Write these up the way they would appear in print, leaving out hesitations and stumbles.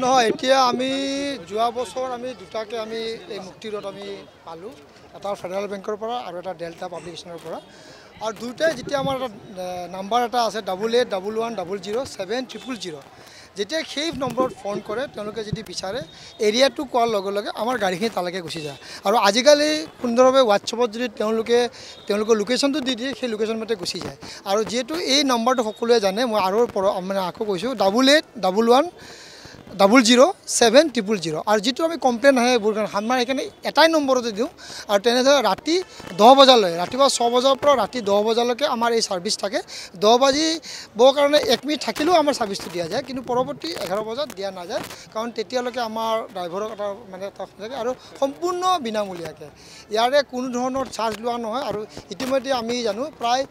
নহয় এতিয়া আমি যোৱা বছৰ আমি দুটাকে আমি এই মুক্তিৰত আমি পালোঁ এটা ফেডাৰেল বেংকৰ পৰা আৰু এটা ডেল্টা পাব্লিকেশ্যনৰ পৰা আৰু দুটাই যেতিয়া আমাৰ এটা নাম্বাৰ এটা আছে 8811007000 যেতিয়া সেই নম্বৰত ফোন কৰে তেওঁলোকে যদি বিচাৰে এৰিয়াটো কোৱাৰ লগে লগে আমাৰ গাড়ীখিনি তালৈকে গুচি যায় আৰু আজিকালি সুন্দৰভাৱে হোৱাটছএপত যদি তেওঁলোকৰ লোকেশ্যনটো দি দিয়ে সেই লোকেশ্যন মতে গুচি যায় আৰু যিহেতু এই নম্বৰটো সকলোৱে জানে মই আৰু মানে আকৌ কৈছোঁ 8811007000 আৰু যিটো আমি কমপ্লেইন আহে এইবোৰ আমাৰ সেইকাৰণে এটাই নম্বৰতে দিওঁ আৰু তেনেদৰে ৰাতি 10 বজালৈ ৰাতিপুৱা 6 বজাৰ পৰা ৰাতি 10 বজালৈকে আমাৰ এই ছাৰ্ভিচ থাকে 10 বাজিবৰ কাৰণে 1 মিনিট থাকিলেও আমাৰ ছাৰ্ভিচটো দিয়া যায় কিন্তু পৰৱৰ্তী 11 বজাত দিয়া নাযায় কাৰণ তেতিয়ালৈকে আমাৰ ড্ৰাইভাৰক এটা মানে থাকে আৰু সম্পূৰ্ণ বিনামূলীয়াকৈ ইয়াৰে কোনো ধৰণৰ চাৰ্জ লোৱা নহয় আৰু ইতিমধ্যে আমি জানো প্ৰায়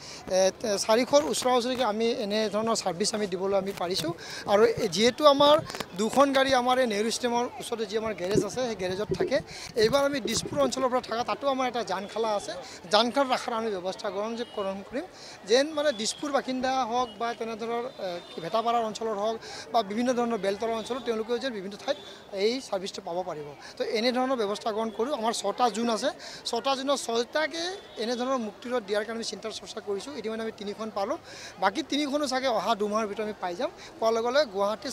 400ৰ ওচৰা-ওচৰিকৈ আমি এনে ধৰণৰ ছাৰ্ভিচ আমি দিবলৈ আমি পাৰিছোঁ আৰু যিহেতু আমাৰ দুখন গাড়ী আমাৰ এই নেহৰু ষ্টেডিয়ামৰ ওচৰতে যি আমাৰ গেৰেজ আছে সেই গেৰেজত থাকে এইবাৰ আমি দিছপুৰ অঞ্চলৰ পৰা থকা তাতো আমাৰ এটা জানখালা আছে জানখালা ৰখাৰ আমি ব্যৱস্থা গ্ৰহণ কৰিম যেন মানে দিছপুৰ বাসিন্দা হওক বা তেনেধৰণৰ ভেটাপাৰা অঞ্চলৰ হওক বা বিভিন্ন ধৰণৰ বেলতলা অঞ্চলত তেওঁলোকেও যেন বিভিন্ন ঠাইত এই ছাৰ্ভিচটো পাব পাৰিব তো এনেধৰণৰ ব্যৱস্থা গ্ৰহণ কৰোঁ আমাৰ 6টা জোন আছে 6টা জোনৰ 6টাকে এনেধৰণৰ মুক্তিৰত দিয়াৰ কাৰণে আমি চিন্তা চৰ্চা কৰিছোঁ ইতিমধ্যে আমি 3খন পালোঁ বাকী 3খনো চাগে অহা 2 মাহৰ ভিতৰত আমি পাই যাম পোৱাৰ লগে লগে গুৱাহাটী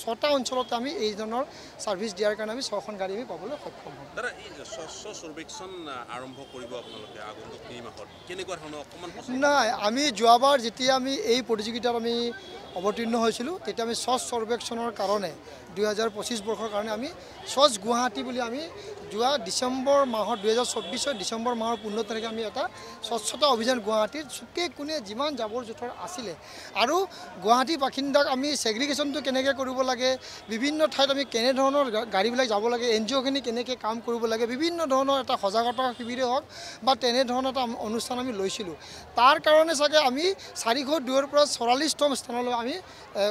6টা অঞ্চলতে আমি এই ধৰণৰ ছাৰ্ভিচ দিয়াৰ কাৰণে আমি 6খন গাড়ী আমি পাবলৈ সক্ষম হ'ম দাদা এই স্বচ্ছ সৰ্বেক্ষণ আৰম্ভ কৰিব আপোনালোকে আগন্তুক 3 মাহত কেনেকুৱা ধৰণৰ অকমান নাই আমি যোৱাবাৰ যেতিয়া আমি এই প্ৰতিযোগিতাত আমি অৱতীৰ্ণ হৈছিলোঁ তেতিয়া আমি স্বচ্ছ সৰ্বেক্ষণৰ কাৰণে 2025 বৰ্ষৰ কাৰণে আমি স্বচ্ছ গুৱাহাটী বুলি আমি যোৱা ডিচেম্বৰ মাহৰ 2024 ডিচেম্বৰ মাহৰ 15 তাৰিখে আমি এটা স্বচ্ছতা অভিযান গুৱাহাটীত চুকে কোণে যিমান জাবৰ জোঁথৰ আছিলে আৰু গুৱাহাটী বাসিন্দাক আমি ছেগ্ৰিগেশ্যনটো কেনেকৈ কৰিব লাগে বিভিন্ন ঠাইত আমি কেনেধৰণৰ গাড়ীবিলাক যাব লাগে NGOখিনি কেনেকৈ কাম কৰিব লাগে বিভিন্ন ধৰণৰ এটা সজাগতা শিবিৰে হওক বা তেনেধৰণৰ এটা অনুষ্ঠান আমি লৈছিলোঁ তাৰ কাৰণে চাগে আমি 402ৰ পৰা 44তম স্থানলৈ আমি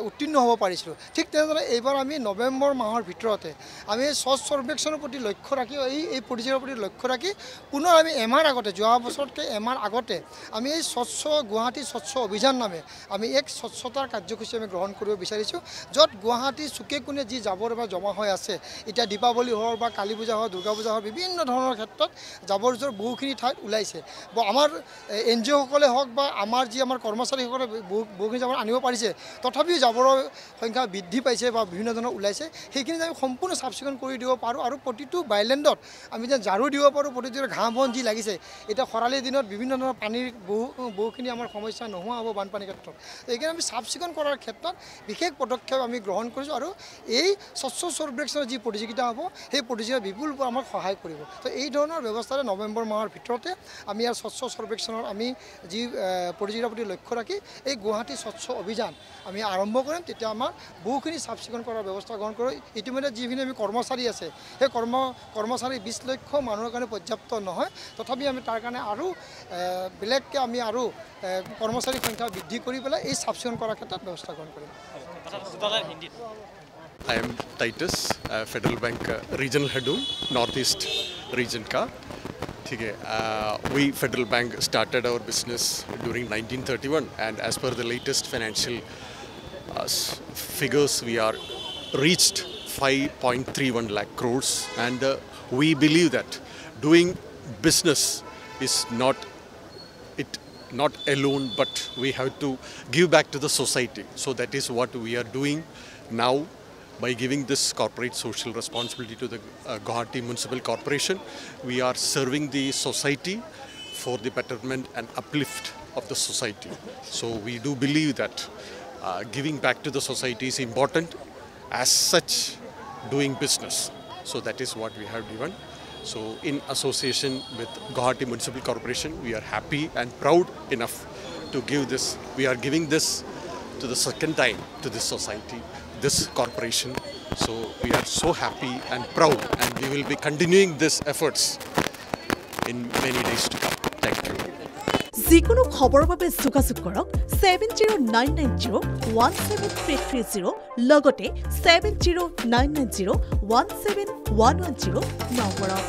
উত্তীৰ্ণ হ'ব পাৰিছিলোঁ ঠিক তেনেদৰে এইবাৰ আমি নৱেম্বৰ মাহৰ ভিতৰতে আমি স্বচ্ছ সৰ্বেক্ষণৰ প্ৰতি লক্ষ্য ৰাখি এই প্ৰতিযোগিতাৰ প্ৰতি লক্ষ্য ৰাখি পুনৰ আমি এমাহৰ আগতে যোৱা বছৰতকৈ এমাহৰ আগতে আমি এই স্বচ্ছ গুৱাহাটী স্বচ্ছ অভিযান নামে আমি এক স্বচ্ছতাৰ কাৰ্যসূচী আমি গ্ৰহণ কৰিব বিচাৰিছোঁ য'ত গুৱাহাটী চুকে কোণে যি জাবৰ বা জমা হৈ আছে এতিয়া দীপাৱলী হওক বা কালী পূজা হওক দুৰ্গা পূজা হওক বিভিন্ন ধৰণৰ ক্ষেত্ৰত জাবৰ জোঁথৰ বহুখিনি ঠাইত ওলাইছে বা আমাৰ NGOসকলে হওক বা আমাৰ যি আমাৰ কৰ্মচাৰীসকলে বহুখিনি জাবৰ আনিব পাৰিছে তথাপিও জাবৰৰ সংখ্যা বৃদ্ধি পাইছে বা বিভিন্ন ধৰণৰ ওলাইছে সেইখিনি আমি সম্পূৰ্ণ চাফ চিকুণ কৰি দিব পাৰোঁ আৰু প্ৰতিটো বাইলেণ্ডত আমি যেন ঝাৰু দিব পাৰোঁ প্ৰতিটো ঘাঁহ বন যি লাগিছে এতিয়া খৰালিৰ দিনত বিভিন্ন ধৰণৰ পানীৰ বহুখিনি আমাৰ সমস্যা নোহোৱা হ'ব বানপানীৰ ক্ষেত্ৰত এইকাৰণে আমি চাফ চিকুণ কৰাৰ ক্ষেত্ৰত বিশেষ পদক্ষেপ আমি গ্ৰহণ কৰিছোঁ আৰু এই স্বচ্ছ সৰ্বেক্ষণৰ যি প্ৰতিযোগিতা হ'ব সেই প্ৰতিযোগিতা বিপুল আমাক সহায় কৰিব তো এই ধৰণৰ ব্যৱস্থাৰে নৱেম্বৰ মাহৰ ভিতৰতে আমি ইয়াৰ স্বচ্ছ সৰ্বেক্ষণৰ আমি যি প্ৰতিযোগিতাৰ প্ৰতি লক্ষ্য ৰাখি এই গুৱাহাটী স্বচ্ছ অভিযান আমি আৰম্ভ কৰিম তেতিয়া আমাৰ বহুখিনি চাফ চিকুণ কৰাৰ ব্যৱস্থা গ্ৰহণ কৰোঁ ইতিমধ্যে যিখিনি আমি কৰ্মচাৰী আছে সেই কৰ্মচাৰী 20 লক্ষ মানুহৰ কাৰণে পৰ্যাপ্ত নহয় তথাপি আমি তাৰ কাৰণে আৰু বেলেগকৈ আমি আৰু কৰ্মচাৰীৰ সংখ্যা বৃদ্ধি কৰি পেলাই এই চাফ চিকুণ কৰাৰ ক্ষেত্ৰত ব্যৱস্থা গ্ৰহণ কৰিম I am Titus, Federal Bank Regional Head Northeast Region ka. We Federal Bank started our business during 1931 and as per the latest financial figures we are reached 5.31 lakh crores and we believe that doing business is not alone but we have to give back to the society, so that is what we are doing now by giving this corporate social responsibility to the Guwahati Municipal Corporation. We are serving the society for the betterment and uplift of the society. So we do believe that giving back to the society is important, as such doing business. So that is what we have given. So in association with Guwahati Municipal Corporation, we are happy and proud enough to give this. We are giving this to the second time to this society, this corporation. So we are so happy and proud and we will be continuing these efforts in many days to come. Thank you. যিকোনো খবৰৰ বাবে যোগাযোগ কৰক 7099017330 লগতে 7099017110 নম্বৰত